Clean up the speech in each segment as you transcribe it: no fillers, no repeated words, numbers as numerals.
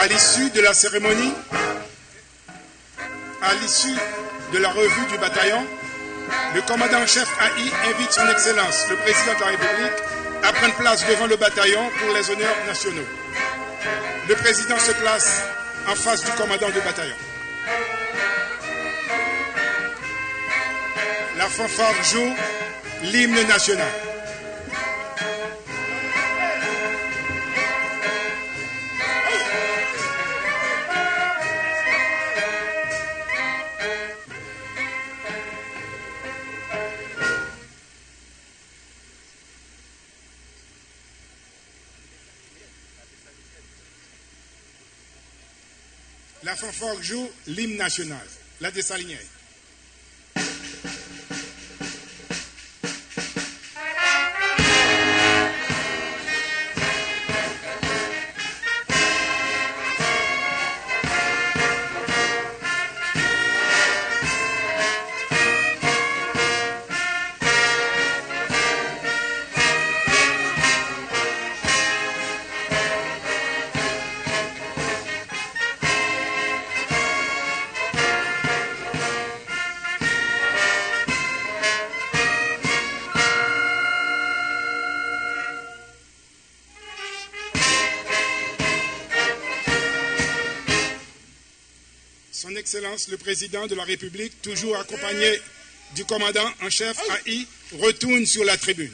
À l'issue de la cérémonie, à l'issue de la revue du bataillon, le commandant-chef AI invite son Excellence, le Président de la République, à prendre place devant le bataillon pour les honneurs nationaux. Le Président se place en face du commandant du bataillon. La fanfare joue l'hymne national. La fanfare joue l'hymne national, la Dessalinière. Son Excellence, le Président de la République, toujours accompagné du commandant en chef AI, retourne sur la tribune.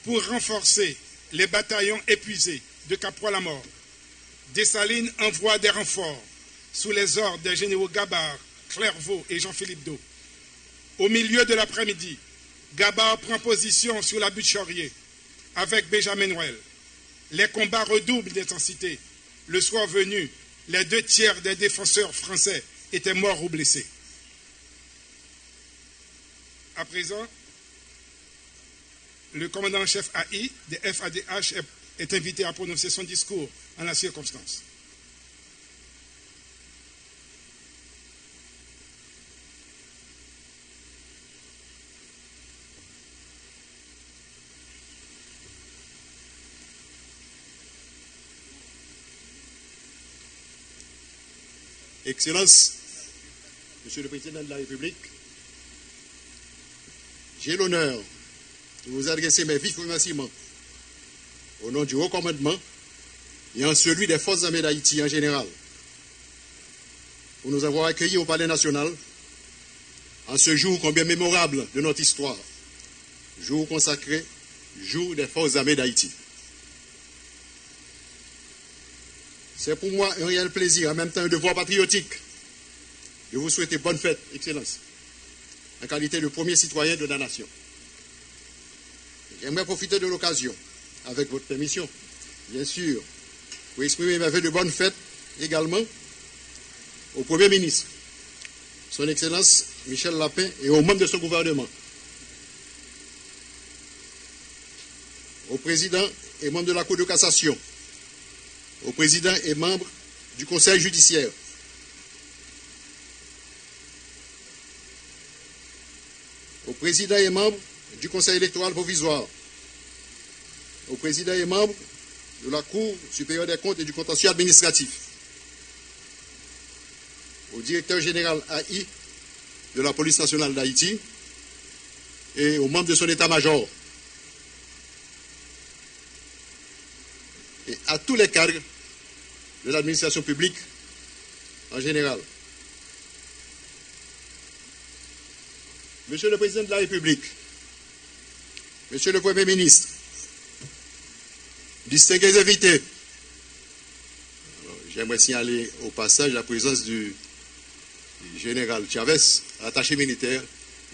Pour renforcer les bataillons épuisés de Capois-la-Mort, Dessalines envoie des renforts sous les ordres des généraux Gabard, Clervaux et Jean-Philippe Daut. Au milieu de l'après-midi, Gabard prend position sur la butte Chaurier avec Benjamin Noël. Les combats redoublent d'intensité. Le soir venu, les 2/3 des défenseurs français étaient morts ou blessés. À présent, le commandant-chef AI des FADH est invité à prononcer son discours en la circonstance. Excellence, Monsieur le Président de la République, j'ai l'honneur de vous adresser mes vifs remerciements au nom du haut commandement et en celui des forces armées d'Haïti en général pour nous avoir accueillis au Palais national en ce jour combien mémorable de notre histoire, jour consacré, jour des forces armées d'Haïti. C'est pour moi un réel plaisir, en même temps un devoir patriotique, de vous souhaiter bonne fête, Excellence, en qualité de premier citoyen de la nation. J'aimerais profiter de l'occasion, avec votre permission, bien sûr, pour exprimer mes vœux de bonne fête également au Premier ministre, Son Excellence Michel Lapin, et aux membres de son gouvernement, au Président et membres de la Cour de cassation, au Président et membres du Conseil judiciaire, au Président et membres du Conseil électoral provisoire, au Président et membres de la Cour supérieure des comptes et du contentieux administratif, au Directeur général AI de la Police nationale d'Haïti et aux membres de son état-major, et à tous les cadres de l'administration publique en général. Monsieur le Président de la République, Monsieur le Premier ministre, distingués invités, j'aimerais signaler au passage la présence du général Chavez, attaché militaire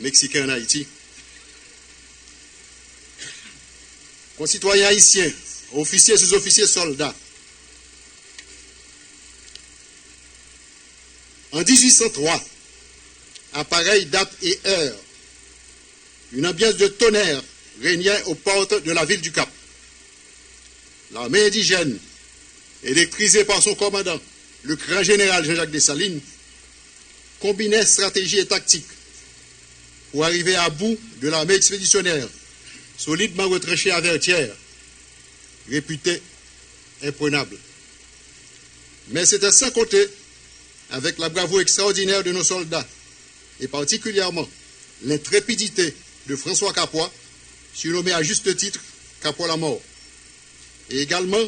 mexicain en Haïti. Concitoyens haïtiens, officiers, sous-officiers, soldats. En 1803, à pareille date et heure, une ambiance de tonnerre régnait aux portes de la ville du Cap. L'armée indigène, électrisée par son commandant, le grand général Jean-Jacques Dessalines, combinait stratégie et tactique pour arriver à bout de l'armée expéditionnaire, solidement retranchée à Vertières, réputée imprenable. Mais c'était sans compter avec la bravoure extraordinaire de nos soldats, et particulièrement l'intrépidité de François Capois, surnommé à juste titre Capois la mort, et également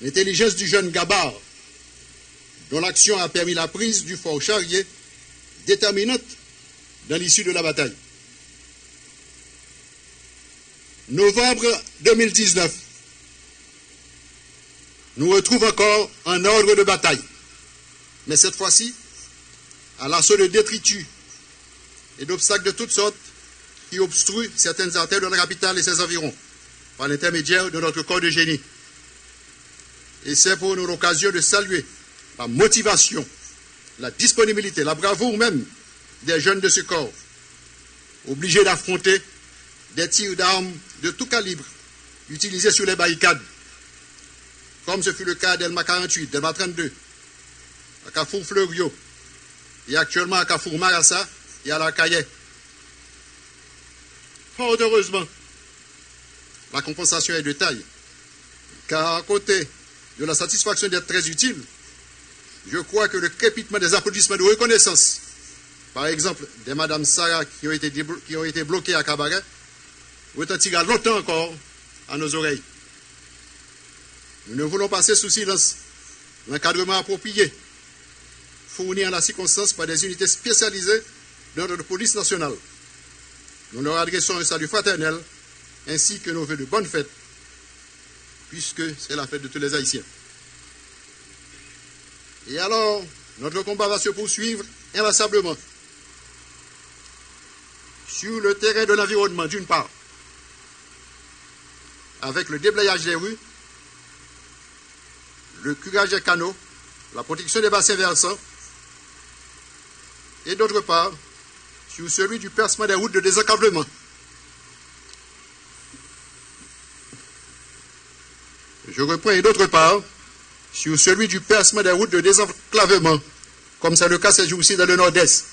l'intelligence du jeune Gabard, dont l'action a permis la prise du fort Charrier, déterminante dans l'issue de la bataille. Novembre 2019, nous retrouvons encore en ordre de bataille, mais cette fois-ci, à l'assaut de détritus et d'obstacles de toutes sortes qui obstruent certaines artères de la capitale et ses environs, par l'intermédiaire de notre corps de génie. Et c'est pour nous l'occasion de saluer la motivation, la disponibilité, la bravoure même des jeunes de ce corps, obligés d'affronter des tirs d'armes de tout calibre utilisés sur les barricades, comme ce fut le cas d'Elma 48, d'Elma 32, à Carrefour Fleurio, et actuellement à Carrefour Marassa et à la Caillet. Fort heureusement, la compensation est de taille, car à côté de la satisfaction d'être très utile, je crois que le crépitement des applaudissements de reconnaissance, par exemple des Madame Sarah qui ont été bloquées à Cabaret, retentira longtemps encore à nos oreilles. Nous ne voulons passer sous silence l'encadrement approprié, fourni en la circonstance par des unités spécialisées de notre police nationale. Nous leur adressons un salut fraternel, ainsi que nos vœux de bonne fête, puisque c'est la fête de tous les Haïtiens. Et alors, notre combat va se poursuivre inlassablement sur le terrain de l'environnement, d'une part, avec le déblayage des rues, le curage des canaux, la protection des bassins versants, et d'autre part, sur celui du percement des routes de désenclavement. Je reprends, et d'autre part, sur celui du percement des routes de désenclavement, comme c'est le cas ces jours-ci dans le nord-est,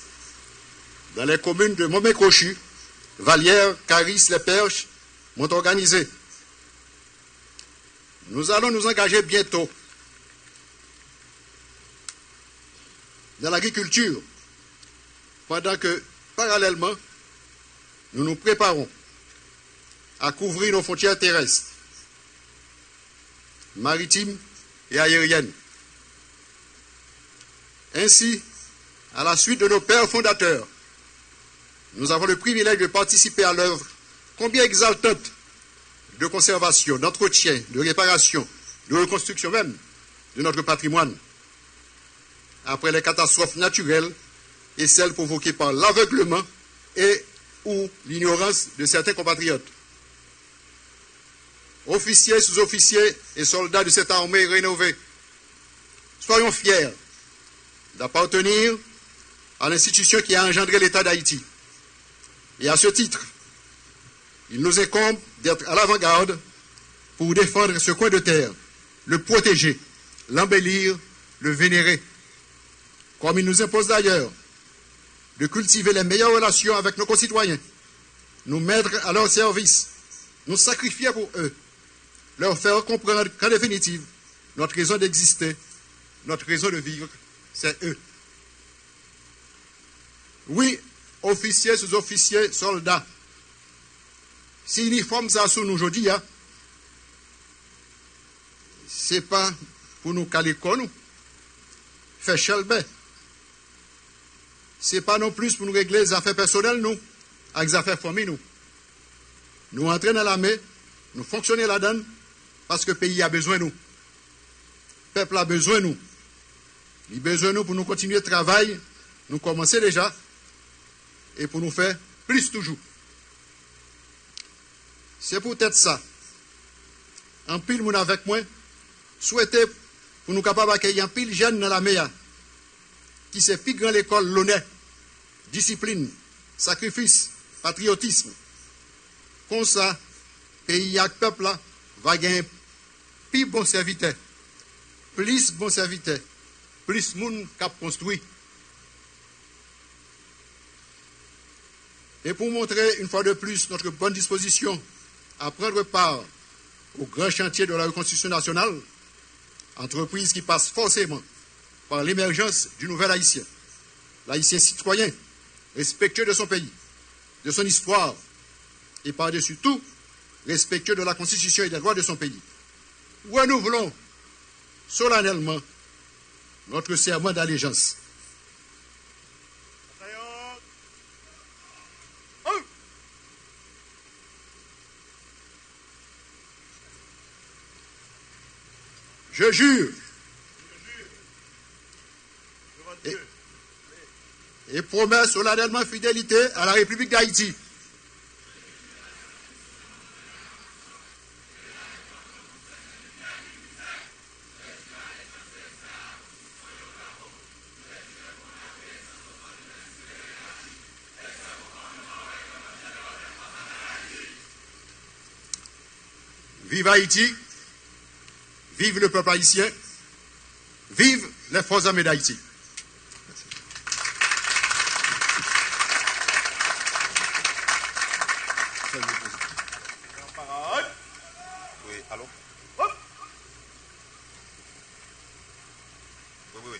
dans les communes de Montmé-Crochu, Vallières, Caris, Les Perches, Montorganisé. Nous allons nous engager bientôt dans l'agriculture, pendant que, parallèlement, nous nous préparons à couvrir nos frontières terrestres, maritimes et aériennes. Ainsi, à la suite de nos pères fondateurs, nous avons le privilège de participer à l'œuvre combien exaltante de conservation, d'entretien, de réparation, de reconstruction même de notre patrimoine, après les catastrophes naturelles et celles provoquées par l'aveuglement et ou l'ignorance de certains compatriotes. Officiers, sous-officiers et soldats de cette armée rénovée, soyons fiers d'appartenir à l'institution qui a engendré l'État d'Haïti. Et à ce titre, il nous incombe d'être à l'avant-garde pour défendre ce coin de terre, le protéger, l'embellir, le vénérer. Comme il nous impose d'ailleurs de cultiver les meilleures relations avec nos concitoyens, nous mettre à leur service, nous sacrifier pour eux, leur faire comprendre qu'en définitive, notre raison d'exister, notre raison de vivre, c'est eux. Oui, officiers, sous-officiers, soldats, si l'uniforme ça sous nous aujourd'hui, c'est pas pour nous caler con nous, faire chelbet. C'est pas non plus pour nous régler les affaires personnelles, nous, avec les affaires famille, nous. Nous entrons dans l'armée, nous fonctionnons là-dedans, parce que le pays a besoin de nous. Le peuple a besoin de nous. Il a besoin de nous pour nous continuer le travail, nous commencer déjà, et pour nous faire plus toujours. C'est peut-être ça. En pile, moun avec moi, souhaiter pour nous capables d'accueillir un pile jeune dans la meilleure, qui c'est plus grand l'école l'honneur discipline, sacrifice, patriotisme. Comme ça, pays et peuple là, va gagner plus bon serviteur, plus bon serviteur, plus monde qui a construit. Et pour montrer une fois de plus notre bonne disposition à prendre part au grand chantier de la reconstruction nationale, entreprise qui passe forcément par l'émergence du nouvel haïtien, l'haïtien citoyen, respectueux de son pays, de son histoire, et par-dessus tout, respectueux de la Constitution et des lois de son pays. Renouvelons solennellement notre serment d'allégeance. Je jure et promets solennellement fidélité à la République d'Haïti. Vive Haïti, vive le peuple haïtien, vive les forces armées d'Haïti. Oui, allô? Hop! Oui.